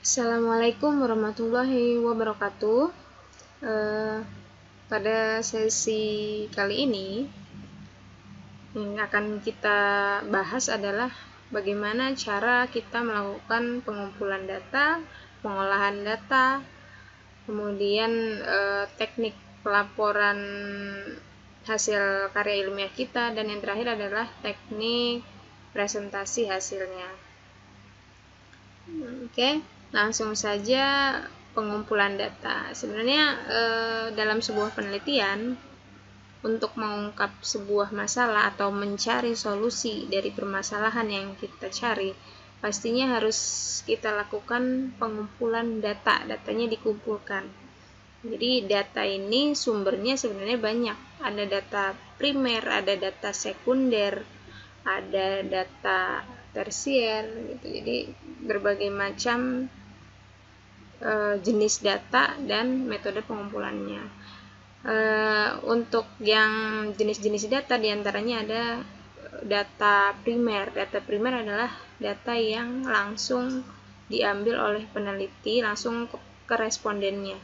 Assalamualaikum warahmatullahi wabarakatuh. Pada sesi kali ini yang akan kita bahas adalah bagaimana cara kita melakukan pengumpulan data, pengolahan data, kemudian teknik pelaporan hasil karya ilmiah kita, dan yang terakhir adalah teknik presentasi hasilnya. Oke, langsung saja pengumpulan data. Sebenarnya dalam sebuah penelitian, untuk mengungkap sebuah masalah atau mencari solusi dari permasalahan yang kita cari, pastinya harus kita lakukan pengumpulan data. Datanya dikumpulkan. Jadi data ini sumbernya sebenarnya banyak. Ada data primer, ada data sekunder, ada data tersier gitu. Jadi berbagai macam jenis data dan metode pengumpulannya. Untuk yang jenis-jenis data diantaranya ada data primer. Data primer adalah data yang langsung diambil oleh peneliti langsung ke respondennya.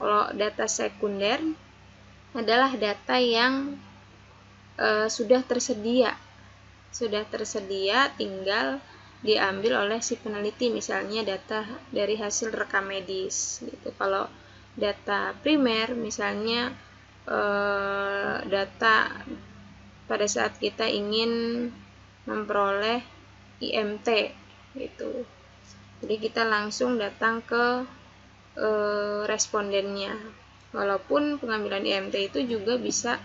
Kalau data sekunder adalah data yang sudah tersedia, tinggal diambil oleh si peneliti, misalnya data dari hasil rekam medis gitu. Kalau data primer misalnya data pada saat kita ingin memperoleh IMT gitu. Jadi kita langsung datang ke respondennya. Walaupun pengambilan IMT itu juga bisa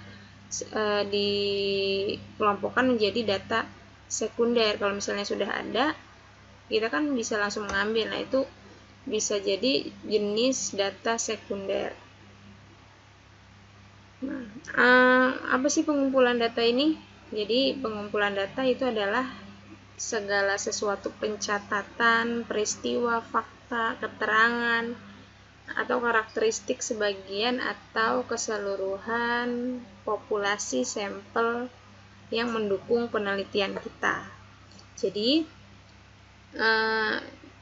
dikelompokkan menjadi data sekunder. Kalau misalnya sudah ada, kita kan bisa langsung mengambil. Nah, itu bisa jadi jenis data sekunder. Nah, apa sih pengumpulan data ini? Jadi pengumpulan data itu adalah segala sesuatu pencatatan, peristiwa, fakta, keterangan, atau karakteristik sebagian atau keseluruhan populasi sampel yang mendukung penelitian kita. Jadi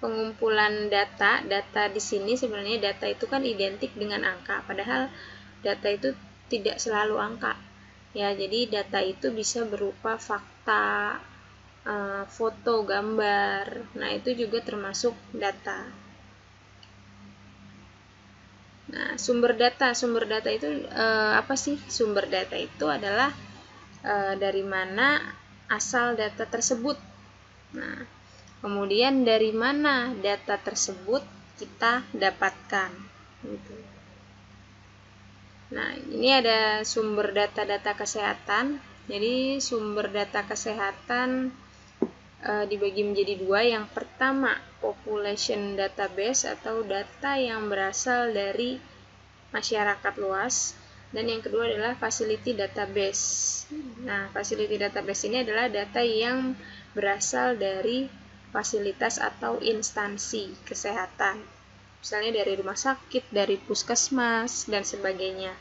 pengumpulan data di sini sebenarnya data itu kan identik dengan angka, padahal data itu tidak selalu angka. Ya, jadi data itu bisa berupa fakta, foto, gambar. Nah, itu juga termasuk data. Nah, sumber data itu apa sih? Sumber data itu adalah dari mana asal data tersebut. Nah, kemudian dari mana data tersebut kita dapatkan gitu. Nah, ini ada sumber data kesehatan. Jadi sumber data kesehatan dibagi menjadi dua. Yang pertama, population database atau data yang berasal dari masyarakat luas, dan yang kedua adalah facility database. Nah, facility database ini adalah data yang berasal dari fasilitas atau instansi kesehatan, misalnya dari rumah sakit, dari puskesmas, dan sebagainya.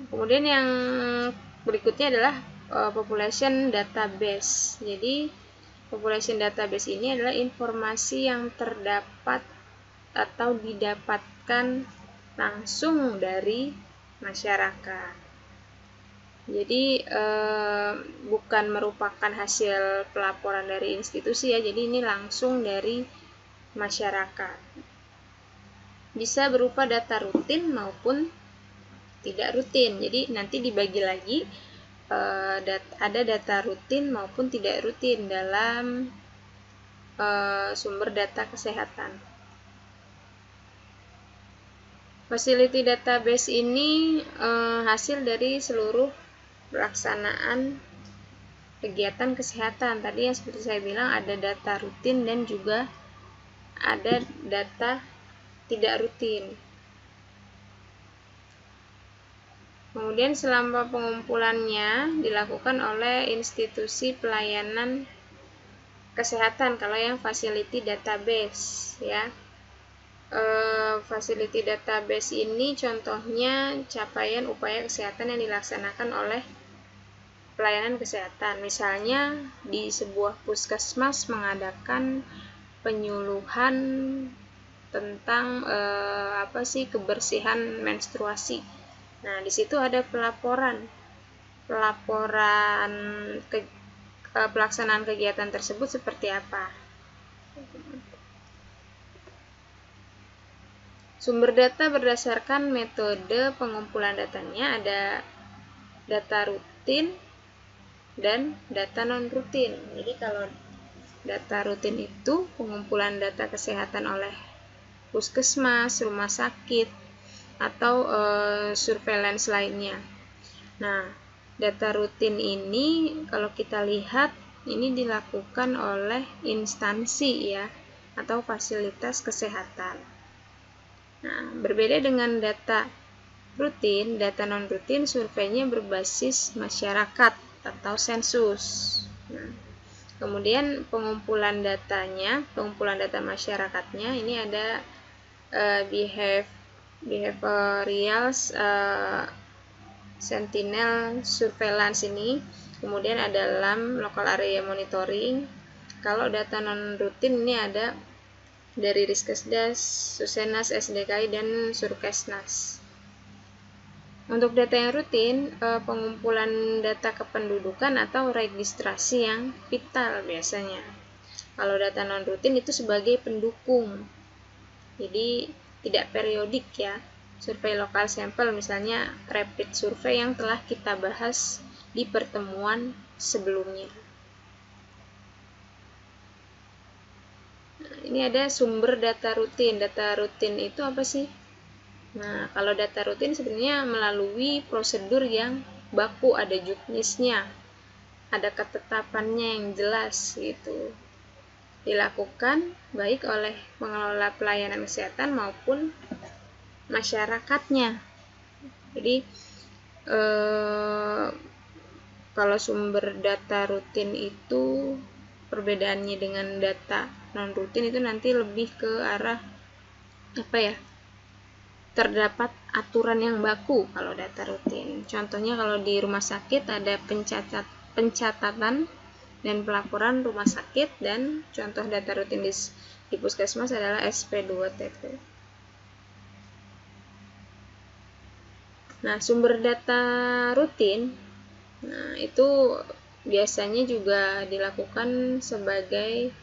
Kemudian yang berikutnya adalah population database. Jadi population database ini adalah informasi yang terdapat atau didapatkan langsung dari masyarakat. Jadi bukan merupakan hasil pelaporan dari institusi ya, jadi ini langsung dari masyarakat. Bisa berupa data rutin maupun tidak rutin. Jadi nanti dibagi lagi, ada data rutin maupun tidak rutin dalam sumber data kesehatan. Facility database ini hasil dari seluruh pelaksanaan kegiatan kesehatan. Tadi yang seperti saya bilang, ada data rutin dan juga ada data tidak rutin. Kemudian selama pengumpulannya dilakukan oleh institusi pelayanan kesehatan kalau yang facility database ya. Facility database ini contohnya capaian upaya kesehatan yang dilaksanakan oleh pelayanan kesehatan. Misalnya di sebuah puskesmas mengadakan penyuluhan tentang kebersihan menstruasi. Nah, di situ ada pelaporan pelaksanaan kegiatan tersebut seperti apa. Sumber data berdasarkan metode pengumpulan datanya ada data rutin dan data non-rutin. Jadi kalau data rutin itu pengumpulan data kesehatan oleh puskesmas, rumah sakit, atau surveillance lainnya. Nah, data rutin ini kalau kita lihat ini dilakukan oleh instansi ya atau fasilitas kesehatan. Nah, berbeda dengan data rutin, data non-rutin surveinya berbasis masyarakat atau sensus. Nah, kemudian pengumpulan data masyarakatnya ini ada behavioral sentinel surveillance ini, kemudian ada dalam local area monitoring. Kalau data non-rutin ini ada dari Riskesdas, Susenas, SDKI, dan Surkesnas. Untuk data yang rutin, pengumpulan data kependudukan atau registrasi yang vital biasanya. Kalau data non-rutin itu sebagai pendukung, jadi tidak periodik ya. Survei lokal sampel misalnya rapid survei yang telah kita bahas di pertemuan sebelumnya. Nah, ini ada sumber data rutin. Data rutin itu apa sih? Nah, kalau data rutin sebenarnya melalui prosedur yang baku, ada juknisnya, ada ketetapannya yang jelas gitu. Dilakukan baik oleh pengelola pelayanan kesehatan maupun masyarakatnya. Jadi kalau sumber data rutin itu perbedaannya dengan data non rutin itu nanti lebih ke arah terdapat aturan yang baku kalau data rutin. Contohnya kalau di rumah sakit ada pencatatan dan pelaporan rumah sakit, dan contoh data rutin di puskesmas adalah SP2TP. Nah, sumber data rutin, nah itu biasanya juga dilakukan sebagai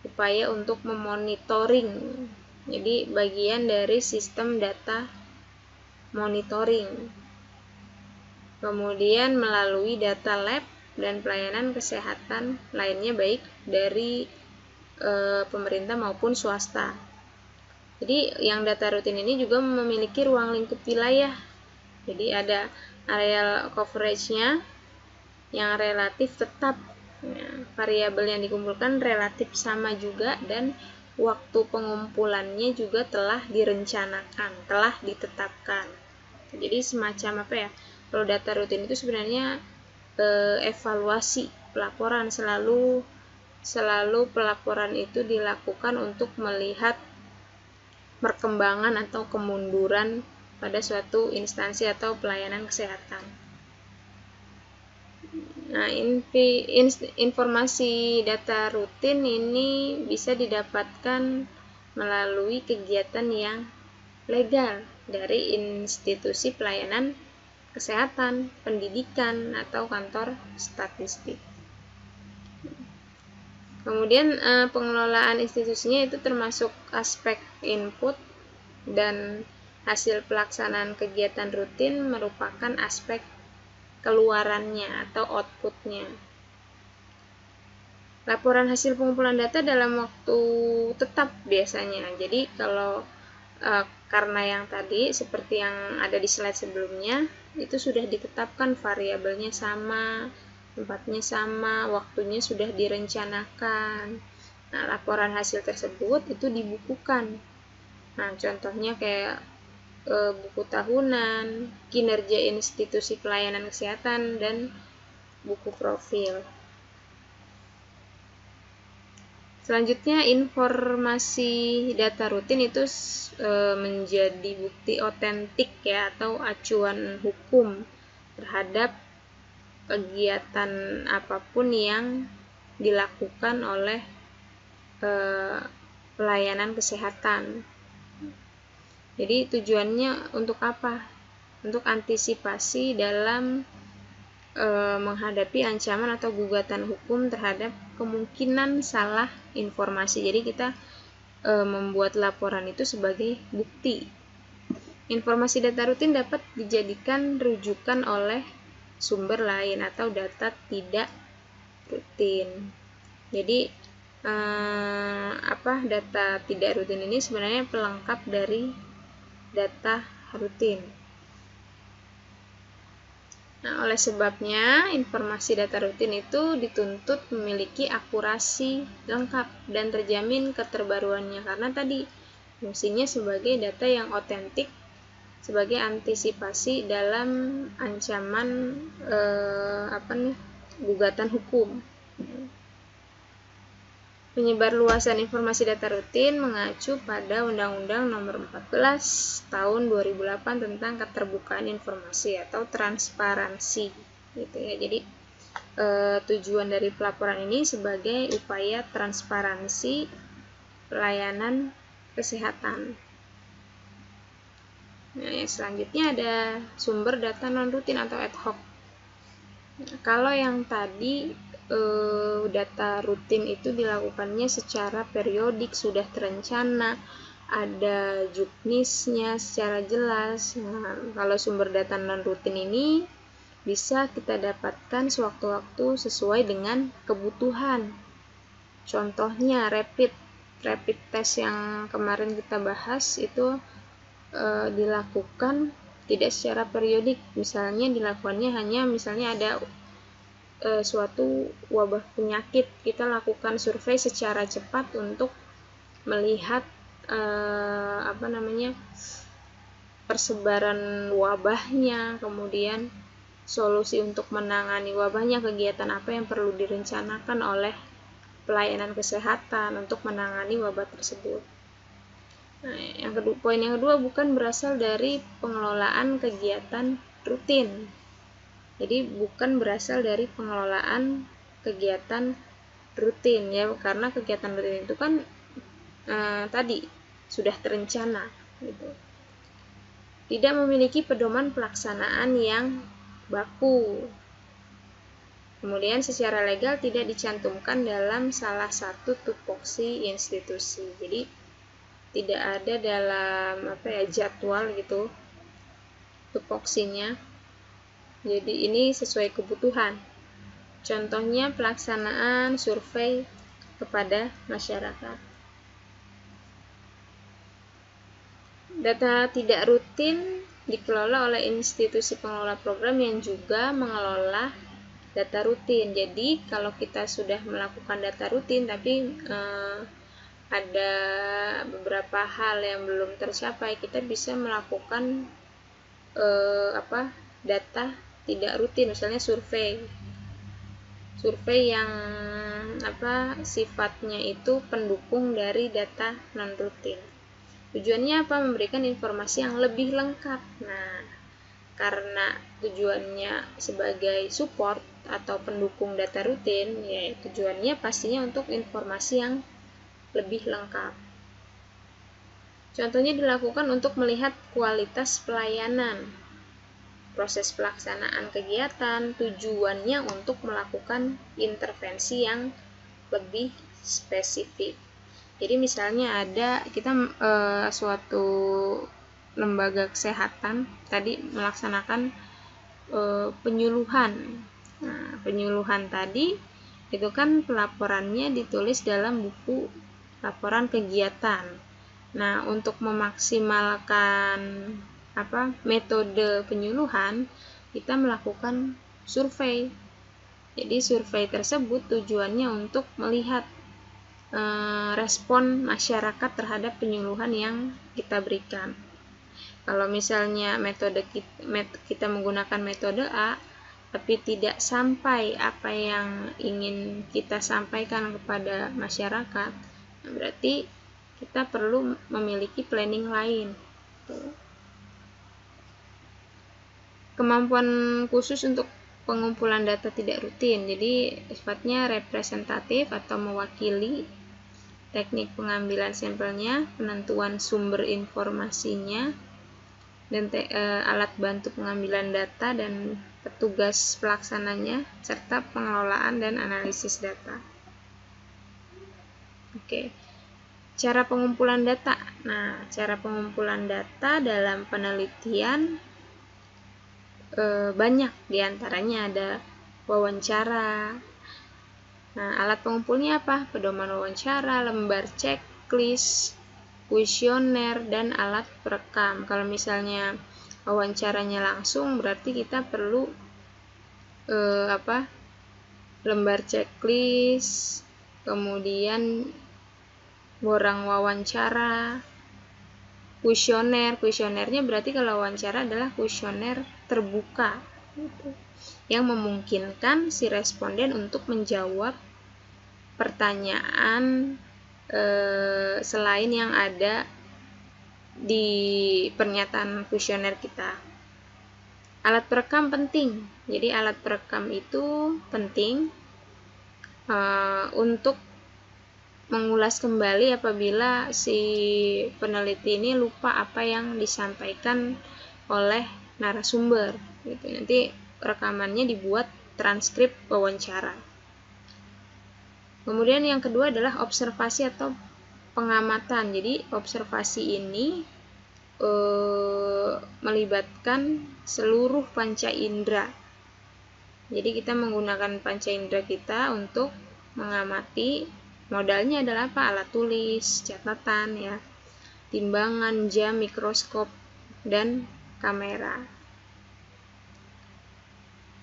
upaya untuk memonitoring. Jadi bagian dari sistem data monitoring. Kemudian melalui data lab dan pelayanan kesehatan lainnya baik dari pemerintah maupun swasta. Jadi yang data rutin ini juga memiliki ruang lingkup wilayah. Jadi ada areal coverage-nya yang relatif tetap. Ya, variabel yang dikumpulkan relatif sama juga, dan waktu pengumpulannya juga telah direncanakan, telah ditetapkan. Jadi semacam kalau data rutin itu sebenarnya evaluasi pelaporan, selalu pelaporan itu dilakukan untuk melihat perkembangan atau kemunduran pada suatu instansi atau pelayanan kesehatan. Nah, informasi data rutin ini bisa didapatkan melalui kegiatan yang legal dari institusi pelayanan kesehatan, pendidikan, atau kantor statistik. Kemudian pengelolaan institusinya itu termasuk aspek input, dan hasil pelaksanaan kegiatan rutin merupakan aspek keluarannya atau outputnya. Laporan hasil pengumpulan data dalam waktu tetap biasanya. Jadi kalau karena yang tadi seperti yang ada di slide sebelumnya, itu sudah ditetapkan variabelnya sama, tempatnya sama, waktunya sudah direncanakan. Nah, laporan hasil tersebut itu dibukukan. Nah, contohnya kayak buku tahunan, kinerja institusi pelayanan kesehatan, dan buku profil. Selanjutnya, informasi data rutin itu menjadi bukti otentik ya, atau acuan hukum terhadap kegiatan apapun yang dilakukan oleh pelayanan kesehatan. Jadi tujuannya untuk apa? Untuk antisipasi dalam menghadapi ancaman atau gugatan hukum terhadap kemungkinan salah informasi. Jadi kita membuat laporan itu sebagai bukti. Informasi data rutin dapat dijadikan rujukan oleh sumber lain atau data tidak rutin. Jadi data tidak rutin ini sebenarnya pelengkap dari data rutin. Nah, oleh sebabnya informasi data rutin itu dituntut memiliki akurasi lengkap dan terjamin keterbaruannya, karena tadi fungsinya sebagai data yang otentik sebagai antisipasi dalam ancaman gugatan hukum. Penyebarluasan informasi data rutin mengacu pada Undang-Undang Nomor 14 Tahun 2008 tentang keterbukaan informasi atau transparansi, gitu ya. Jadi tujuan dari pelaporan ini sebagai upaya transparansi pelayanan kesehatan. Nah, yang selanjutnya ada sumber data non rutin atau ad hoc. Nah, kalau yang tadi data rutin itu dilakukannya secara periodik, sudah terencana, ada juknisnya secara jelas. Nah, kalau sumber data non rutin ini bisa kita dapatkan sewaktu-waktu sesuai dengan kebutuhan. Contohnya rapid test yang kemarin kita bahas itu dilakukan tidak secara periodik. Misalnya dilakukannya hanya misalnya ada suatu wabah penyakit, kita lakukan survei secara cepat untuk melihat persebaran wabahnya, kemudian solusi untuk menangani wabahnya, kegiatan apa yang perlu direncanakan oleh pelayanan kesehatan untuk menangani wabah tersebut. Nah, poin yang kedua bukan berasal dari pengelolaan kegiatan rutin. Jadi bukan berasal dari pengelolaan kegiatan rutin ya, karena kegiatan rutin itu kan tadi sudah terencana gitu. Tidak memiliki pedoman pelaksanaan yang baku. Kemudian secara legal tidak dicantumkan dalam salah satu tupoksi institusi. Jadi tidak ada dalam jadwal gitu tupoksinya. Jadi ini sesuai kebutuhan. Contohnya pelaksanaan survei kepada masyarakat. Data tidak rutin dikelola oleh institusi pengelola program yang juga mengelola data rutin. Jadi kalau kita sudah melakukan data rutin tapi ada beberapa hal yang belum tercapai, kita bisa melakukan data tidak rutin, misalnya survei yang sifatnya itu pendukung dari data non rutin. Tujuannya apa? Memberikan informasi yang lebih lengkap. Nah, karena tujuannya sebagai support atau pendukung data rutin, ya tujuannya pastinya untuk informasi yang lebih lengkap. Contohnya dilakukan untuk melihat kualitas pelayanan, proses pelaksanaan kegiatan, tujuannya untuk melakukan intervensi yang lebih spesifik. Jadi misalnya ada kita suatu lembaga kesehatan tadi melaksanakan penyuluhan. Nah, penyuluhan tadi itu kan pelaporannya ditulis dalam buku laporan kegiatan. Nah, untuk memaksimalkan metode penyuluhan, kita melakukan survei. Jadi survei tersebut tujuannya untuk melihat respon masyarakat terhadap penyuluhan yang kita berikan. Kalau misalnya kita menggunakan metode A, tapi tidak sampai apa yang ingin kita sampaikan kepada masyarakat, berarti kita perlu memiliki planning lain. Kemampuan khusus untuk pengumpulan data tidak rutin, jadi sifatnya representatif atau mewakili teknik pengambilan sampelnya, penentuan sumber informasinya, dan alat bantu pengambilan data dan petugas pelaksananya, serta pengelolaan dan analisis data. Oke, cara pengumpulan data. Nah, cara pengumpulan data dalam penelitian banyak, diantaranya ada wawancara. Nah, alat pengumpulnya apa? Pedoman wawancara, lembar checklist, kuesioner, dan alat perekam. Kalau misalnya wawancaranya langsung, berarti kita perlu lembar checklist, kemudian borang wawancara, kuesionernya berarti kalau wawancara adalah kuesioner terbuka gitu, yang memungkinkan si responden untuk menjawab pertanyaan selain yang ada di pernyataan kuesioner kita. Alat perekam penting, jadi alat perekam itu penting untuk mengulas kembali apabila si peneliti ini lupa apa yang disampaikan oleh narasumber gitu. Nanti rekamannya dibuat transkrip wawancara. Kemudian yang kedua adalah observasi atau pengamatan. Jadi observasi ini melibatkan seluruh panca indera. Jadi kita menggunakan panca indera kita untuk mengamati. Modalnya adalah apa? Alat tulis, catatan ya, timbangan, jam, mikroskop, dan kamera.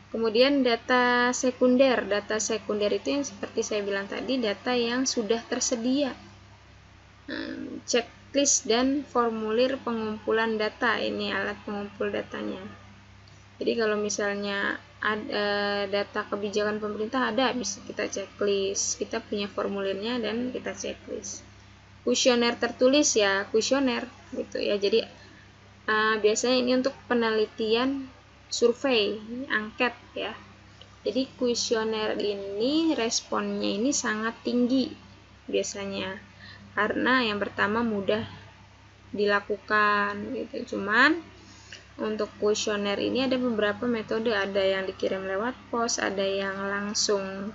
Kemudian data sekunder. Data sekunder itu yang seperti saya bilang tadi, data yang sudah tersedia. Checklist dan formulir pengumpulan data, ini alat pengumpul datanya. Jadi kalau misalnya ada data kebijakan pemerintah ada, bisa kita checklist, kita punya formulirnya dan kita checklist. Kuesioner tertulis ya kuesioner gitu ya. Jadi biasanya ini untuk penelitian survei, angket ya. Jadi kuesioner ini responnya ini sangat tinggi biasanya, karena yang pertama mudah dilakukan gitu. Cuman untuk kuesioner ini ada beberapa metode, ada yang dikirim lewat pos, ada yang langsung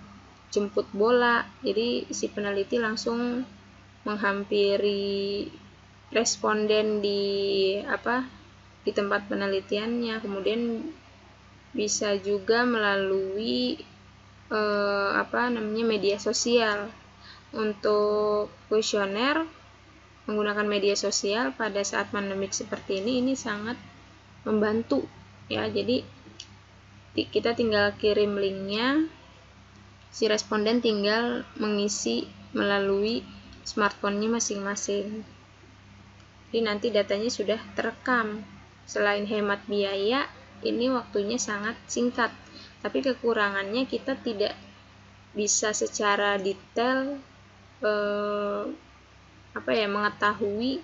jemput bola. Jadi si peneliti langsung menghampiri responden di tempat penelitiannya. Kemudian bisa juga melalui media sosial. Untuk kuesioner menggunakan media sosial pada saat pandemik seperti ini sangat membantu ya. Jadi kita tinggal kirim linknya, si responden tinggal mengisi melalui smartphone-nya masing-masing. Jadi nanti datanya sudah terekam. Selain hemat biaya, ini waktunya sangat singkat. Tapi kekurangannya kita tidak bisa secara detail mengetahui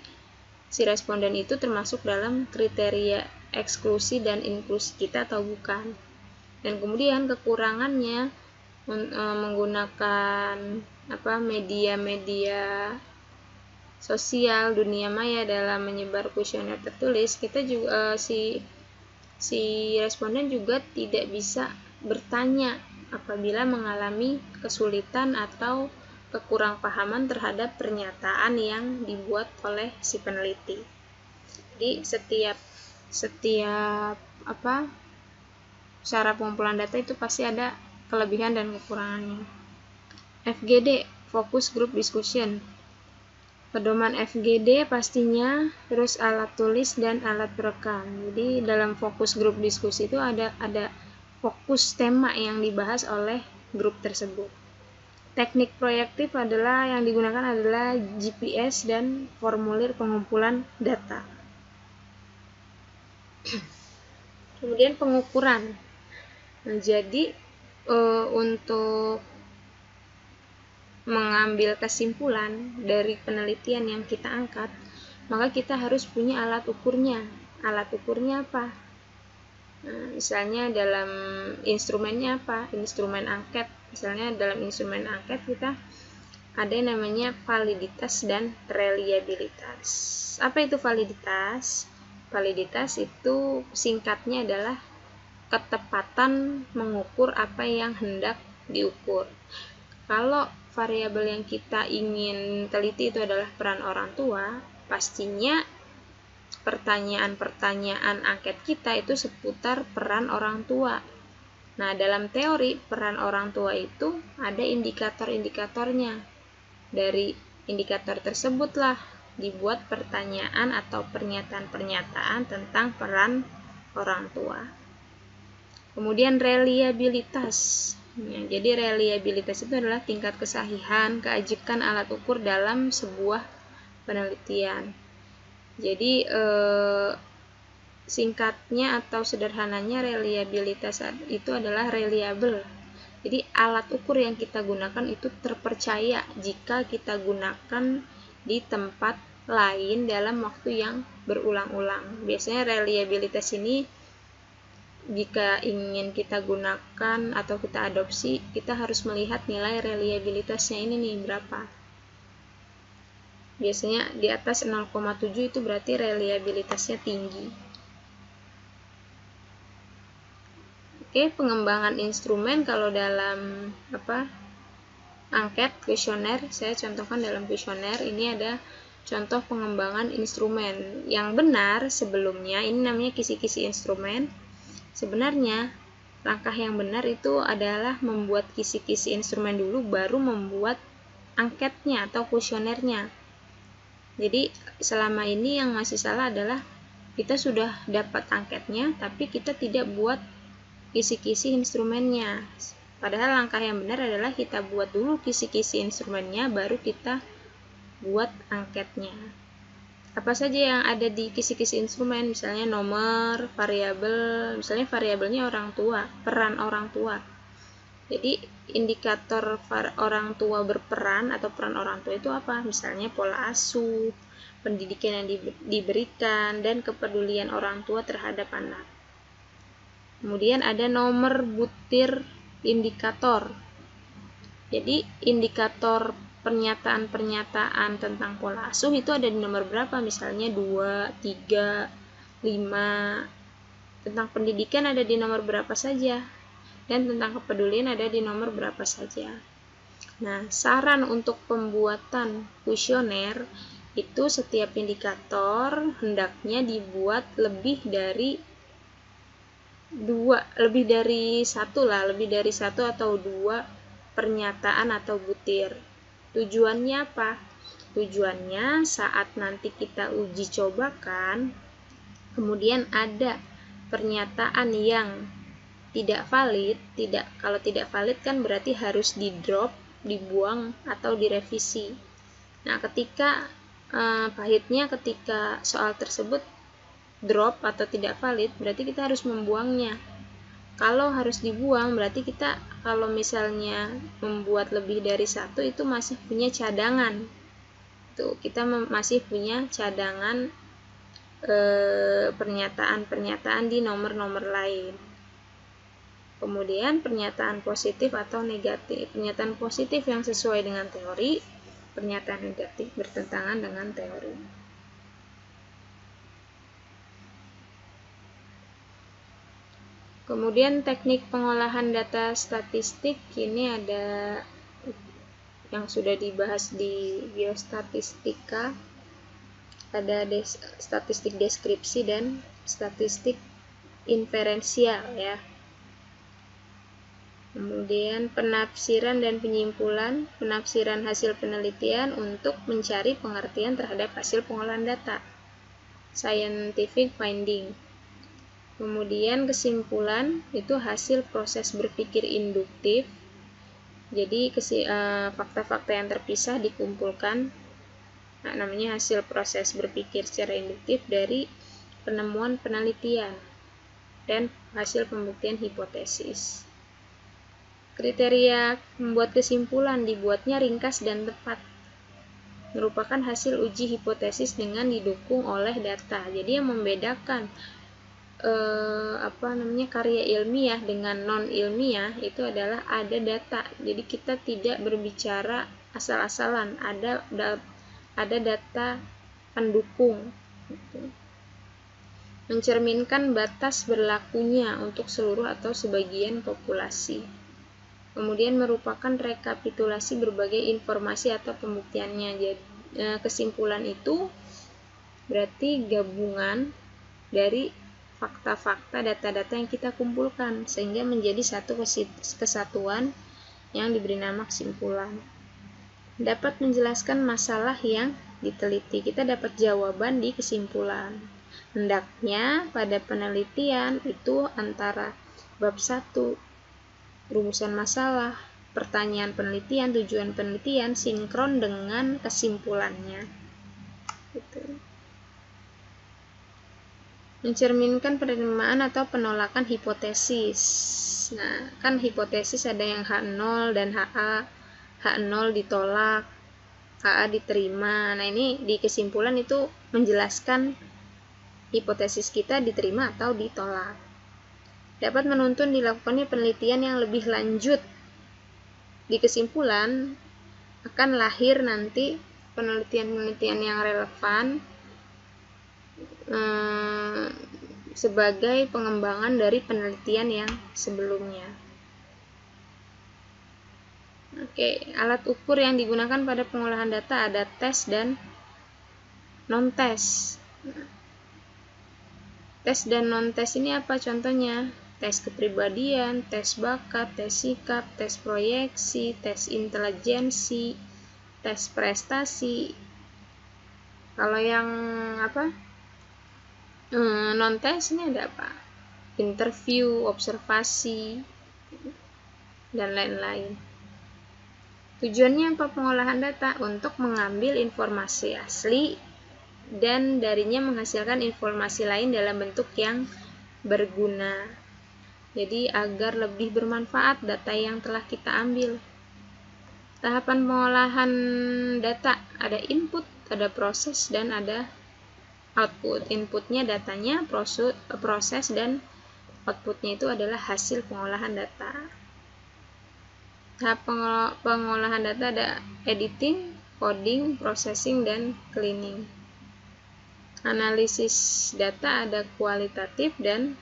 si responden itu termasuk dalam kriteria eksklusi dan inklusi kita atau bukan. Dan kemudian kekurangannya menggunakan media-media sosial dunia maya dalam menyebar kuesioner tertulis, kita juga si responden juga tidak bisa bertanya apabila mengalami kesulitan atau kekurangpahaman terhadap pernyataan yang dibuat oleh si peneliti. Jadi setiap cara pengumpulan data itu pasti ada kelebihan dan kekurangannya. FGD, Focus Group Discussion. Pedoman FGD pastinya, terus alat tulis dan alat perekam. Jadi dalam fokus grup diskusi itu ada fokus tema yang dibahas oleh grup tersebut. Teknik proyektif adalah yang digunakan adalah GPS dan formulir pengumpulan data. Kemudian pengukuran. Nah, jadi untuk mengambil kesimpulan dari penelitian yang kita angkat, maka kita harus punya alat ukurnya. Alat ukurnya apa? Nah, misalnya dalam instrumennya apa? Instrumen angket. Misalnya dalam instrumen angket kita ada yang namanya validitas dan reliabilitas. Apa itu validitas? Validitas itu singkatnya adalah ketepatan mengukur apa yang hendak diukur. Kalau variabel yang kita ingin teliti itu adalah peran orang tua, pastinya pertanyaan-pertanyaan angket kita itu seputar peran orang tua. Nah, dalam teori peran orang tua itu ada indikator-indikatornya. Dari indikator tersebutlah dibuat pertanyaan atau pernyataan-pernyataan tentang peran orang tua. Kemudian reliabilitas. Nah, jadi reliabilitas itu adalah tingkat kesahihan, keajikan alat ukur dalam sebuah penelitian. Jadi singkatnya atau sederhananya reliabilitas itu adalah reliable. Jadi alat ukur yang kita gunakan itu terpercaya jika kita gunakan di tempat lain dalam waktu yang berulang-ulang. Biasanya reliabilitas ini jika ingin kita gunakan atau kita adopsi, kita harus melihat nilai reliabilitasnya ini nih berapa. Biasanya di atas 0,7 itu berarti reliabilitasnya tinggi. Oke, pengembangan instrumen kalau dalam angket kuesioner, saya contohkan dalam kuesioner ini ada contoh pengembangan instrumen. Yang benar sebelumnya ini namanya kisi-kisi instrumen. Sebenarnya langkah yang benar itu adalah membuat kisi-kisi instrumen dulu baru membuat angketnya atau kuesionernya. Jadi selama ini yang masih salah adalah kita sudah dapat angketnya tapi kita tidak buat kisi-kisi instrumennya. Padahal langkah yang benar adalah kita buat dulu kisi-kisi instrumennya, baru kita buat angketnya. Apa saja yang ada di kisi-kisi instrumen, misalnya nomor, variabel, misalnya variabelnya orang tua, peran orang tua. Jadi indikator orang tua berperan atau peran orang tua itu apa? Misalnya pola asuh, pendidikan yang diberikan, dan kepedulian orang tua terhadap anak. Kemudian ada nomor butir indikator. Jadi indikator pernyataan-pernyataan tentang pola asuh itu ada di nomor berapa? Misalnya 2, 3, 5. Tentang pendidikan ada di nomor berapa saja. Dan tentang kepedulian ada di nomor berapa saja. Nah, saran untuk pembuatan kuesioner itu setiap indikator hendaknya dibuat lebih dari satu atau dua pernyataan atau butir. Tujuannya apa? Tujuannya saat nanti kita uji cobakan, kemudian ada pernyataan yang tidak valid, kalau tidak valid kan berarti harus di-drop, dibuang atau direvisi. Nah, pahitnya ketika soal tersebut drop atau tidak valid, berarti kita harus membuangnya. Kalau harus dibuang, berarti kita kalau misalnya membuat lebih dari satu itu masih punya cadangan. Kita masih punya cadangan pernyataan-pernyataan di nomor-nomor lain. Kemudian pernyataan positif atau negatif. Pernyataan positif yang sesuai dengan teori, pernyataan negatif bertentangan dengan teori. Kemudian teknik pengolahan data statistik, ini ada yang sudah dibahas di biostatistika, ada statistik deskripsi dan statistik inferensial ya. Kemudian penafsiran dan penyimpulan, penafsiran hasil penelitian untuk mencari pengertian terhadap hasil pengolahan data, scientific finding. Kemudian kesimpulan itu hasil proses berpikir induktif. Jadi fakta-fakta yang terpisah dikumpulkan, namanya hasil proses berpikir secara induktif dari penemuan penelitian dan hasil pembuktian hipotesis. Kriteria membuat kesimpulan dibuatnya ringkas dan tepat, merupakan hasil uji hipotesis dengan didukung oleh data. Jadi yang membedakan karya ilmiah dengan non ilmiah itu adalah ada data. Jadi kita tidak berbicara asal-asalan, ada data pendukung. Mencerminkan batas berlakunya untuk seluruh atau sebagian populasi. Kemudian merupakan rekapitulasi berbagai informasi atau pembuktiannya. Jadi kesimpulan itu berarti gabungan dari fakta-fakta, data-data yang kita kumpulkan sehingga menjadi satu kesatuan yang diberi nama kesimpulan. Dapat menjelaskan masalah yang diteliti. Kita dapat jawaban di kesimpulan. Hendaknya pada penelitian itu antara bab 1, rumusan masalah, pertanyaan penelitian, tujuan penelitian sinkron dengan kesimpulannya. Gitu. Mencerminkan penerimaan atau penolakan hipotesis. Nah, kan hipotesis ada yang H0 dan HA. H0 ditolak, HA diterima. Nah, ini di kesimpulan itu menjelaskan hipotesis kita diterima atau ditolak. Dapat menuntun dilakukannya penelitian yang lebih lanjut. Di kesimpulan akan lahir nanti penelitian-penelitian yang relevan sebagai pengembangan dari penelitian yang sebelumnya. Oke, alat ukur yang digunakan pada pengolahan data ada tes dan non-tes. Tes dan non-tes ini apa contohnya? Tes kepribadian, tes bakat, tes sikap, tes proyeksi, tes intelijensi, tes prestasi. Kalau yang non-tes ini ada apa? Interview, observasi, dan lain-lain. Tujuannya apa pengolahan data? Untuk mengambil informasi asli dan darinya menghasilkan informasi lain dalam bentuk yang berguna. Jadi agar lebih bermanfaat data yang telah kita ambil. Tahapan pengolahan data ada input, ada proses, dan ada output. Inputnya datanya, proses, dan outputnya itu adalah hasil pengolahan data. Tahap pengolahan data ada editing, coding, processing, dan cleaning. Analisis data ada kualitatif dan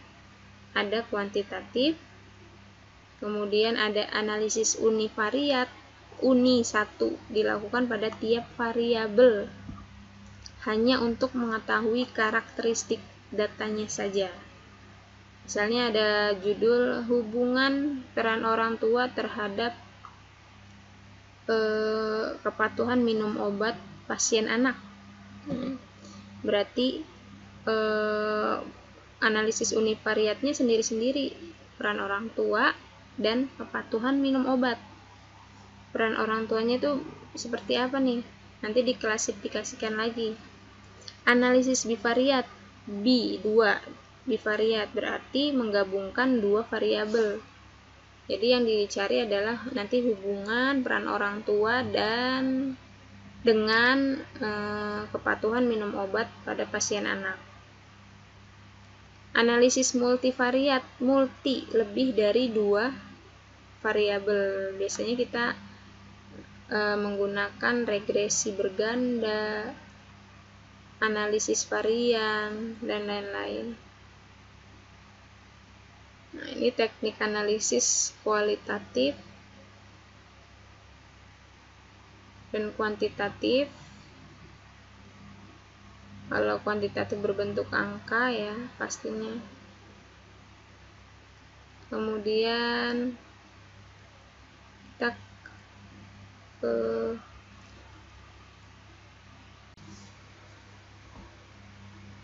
ada kuantitatif. Kemudian ada analisis univariat. Uni 1 dilakukan pada tiap variabel hanya untuk mengetahui karakteristik datanya saja. Misalnya ada judul hubungan peran orang tua terhadap kepatuhan minum obat pasien anak. Berarti analisis univariatnya sendiri-sendiri, peran orang tua dan kepatuhan minum obat. Peran orang tuanya itu seperti apa nih? Nanti diklasifikasikan lagi. Analisis bivariat, B2, bivariat berarti menggabungkan dua variabel. Jadi yang dicari adalah nanti hubungan peran orang tua dan dengan kepatuhan minum obat pada pasien anak. Analisis multivariat, multi lebih dari dua variabel. Biasanya kita menggunakan regresi berganda, analisis varian, dan lain-lain. Nah, ini teknik analisis kualitatif dan kuantitatif. Kalau kuantitatif berbentuk angka ya pastinya. Kemudian kita ke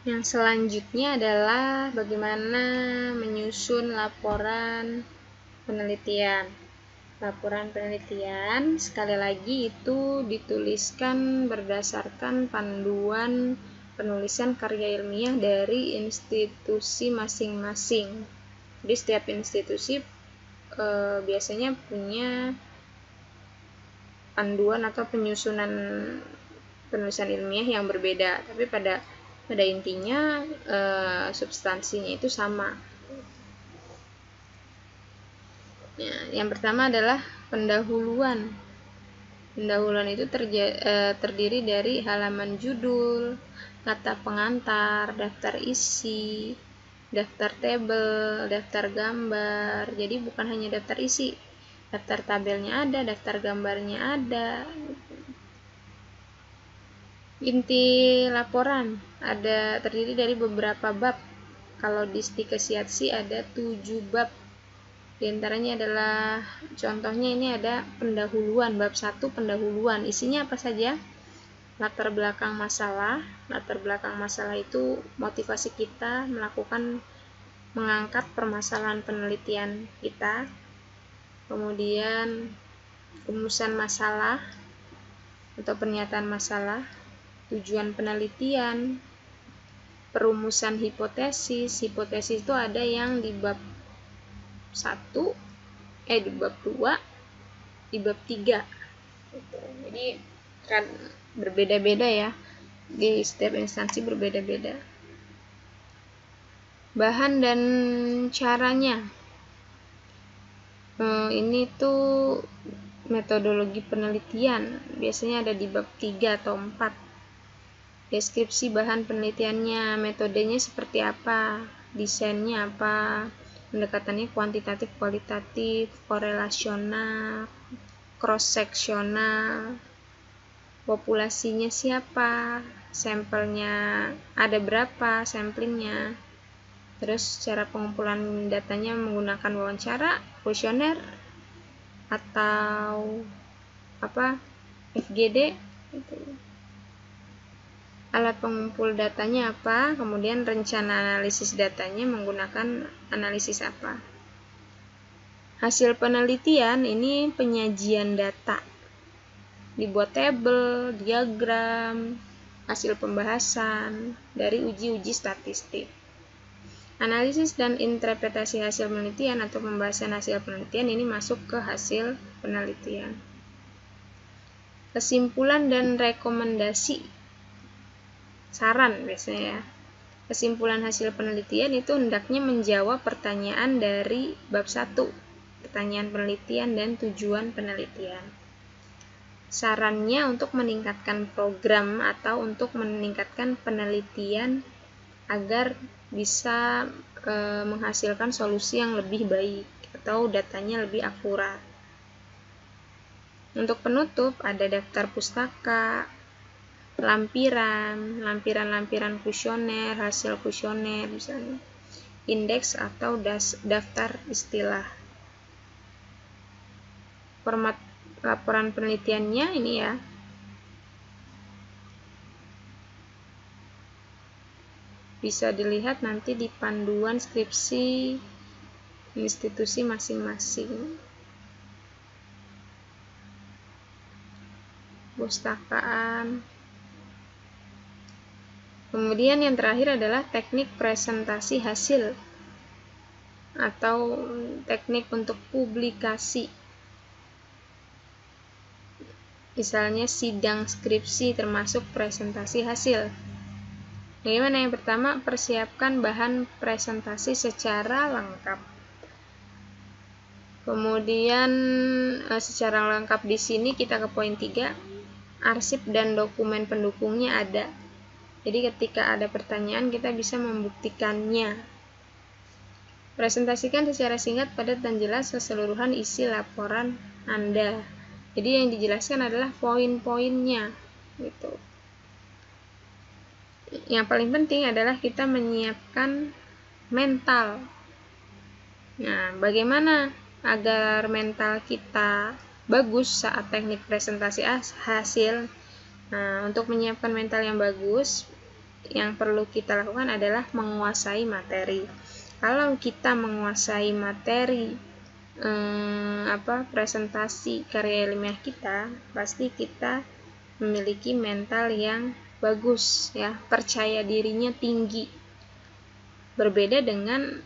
yang selanjutnya adalah bagaimana menyusun laporan penelitian. Laporan penelitian sekali lagi itu dituliskan berdasarkan panduan penulisan karya ilmiah dari institusi masing-masing. Jadi setiap institusi biasanya punya panduan atau penyusunan penulisan ilmiah yang berbeda, tapi pada intinya substansinya itu sama. Nah, yang pertama adalah pendahuluan. Pendahuluan itu terdiri dari halaman judul, kata pengantar, daftar isi, daftar tabel, daftar gambar. Jadi bukan hanya daftar isi, daftar tabelnya ada, daftar gambarnya ada. Inti laporan ada terdiri dari beberapa bab. Kalau di Stikesiatsi ada 7 bab. Di antaranya adalah contohnya ini ada pendahuluan, bab 1 pendahuluan. Isinya apa saja? Latar belakang masalah. Latar belakang masalah itu motivasi kita mengangkat permasalahan penelitian kita. Kemudian rumusan masalah atau pernyataan masalah, tujuan penelitian, perumusan hipotesis. Hipotesis itu ada yang di bab 1, di bab 2, di bab 3. Jadi kan berbeda-beda ya, di setiap instansi berbeda-beda. Bahan dan caranya, ini tuh metodologi penelitian, biasanya ada di bab 3 atau 4. Deskripsi bahan penelitiannya, metodenya seperti apa, desainnya apa, pendekatannya kuantitatif, kualitatif, korelasional, cross-seksional, populasinya siapa, sampelnya ada berapa, samplingnya. Terus cara pengumpulan datanya menggunakan wawancara, kuesioner, atau FGD gitu. Alat pengumpul datanya apa, kemudian rencana analisis datanya menggunakan analisis apa. Hasil penelitian ini penyajian data, dibuat tabel, diagram, hasil pembahasan dari uji-uji statistik. Analisis dan interpretasi hasil penelitian atau pembahasan hasil penelitian ini masuk ke hasil penelitian. Kesimpulan dan rekomendasi, saran biasanya ya. Kesimpulan hasil penelitian itu hendaknya menjawab pertanyaan dari bab 1, pertanyaan penelitian dan tujuan penelitian. Sarannya untuk meningkatkan program atau untuk meningkatkan penelitian agar bisa menghasilkan solusi yang lebih baik atau datanya lebih akurat. Untuk penutup ada daftar pustaka, lampiran kuesioner, hasil kuesioner misalnya, indeks atau daftar istilah. Format laporan penelitiannya ini ya. Bisa dilihat nanti di panduan skripsi institusi masing-masing. Pustakaan. Kemudian yang terakhir adalah teknik presentasi hasil atau teknik untuk publikasi. Misalnya sidang skripsi termasuk presentasi hasil. Bagaimana? Yang pertama, persiapkan bahan presentasi secara lengkap. Kemudian secara lengkap di sini kita ke poin 3, arsip dan dokumen pendukungnya ada. Jadi ketika ada pertanyaan kita bisa membuktikannya. Presentasikan secara singkat, padat dan jelas keseluruhan isi laporan Anda. Jadi yang dijelaskan adalah poin-poinnya gitu. Yang paling penting adalah kita menyiapkan mental. Nah, bagaimana agar mental kita bagus saat teknik presentasi hasil? Nah, untuk menyiapkan mental yang bagus, yang perlu kita lakukan adalah menguasai materi. Kalau kita menguasai materi presentasi karya ilmiah kita, pasti kita memiliki mental yang bagus ya, percaya dirinya tinggi. Berbeda dengan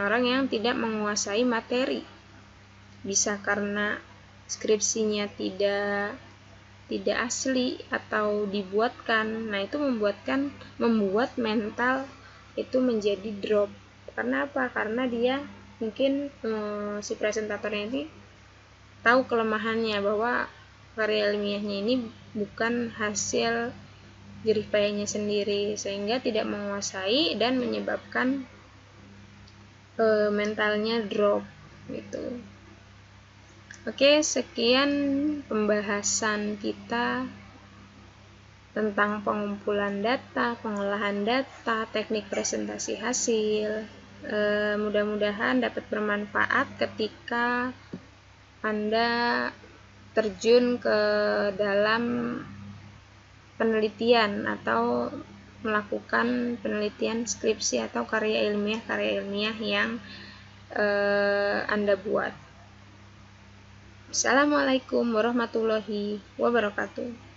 orang yang tidak menguasai materi. Bisa karena skripsinya tidak asli atau dibuatkan. Nah, itu membuat mental itu menjadi drop. Karena apa? Karena dia mungkin si presentatornya ini tahu kelemahannya bahwa karya ilmiahnya ini bukan hasil jerih payahnya sendiri, sehingga tidak menguasai dan menyebabkan mentalnya drop gitu. Oke, sekian pembahasan kita tentang pengumpulan data, pengolahan data, teknik presentasi hasil. Mudah-mudahan dapat bermanfaat ketika Anda terjun ke dalam penelitian atau melakukan penelitian skripsi atau karya ilmiah yang Anda buat. Assalamualaikum warahmatullahi wabarakatuh.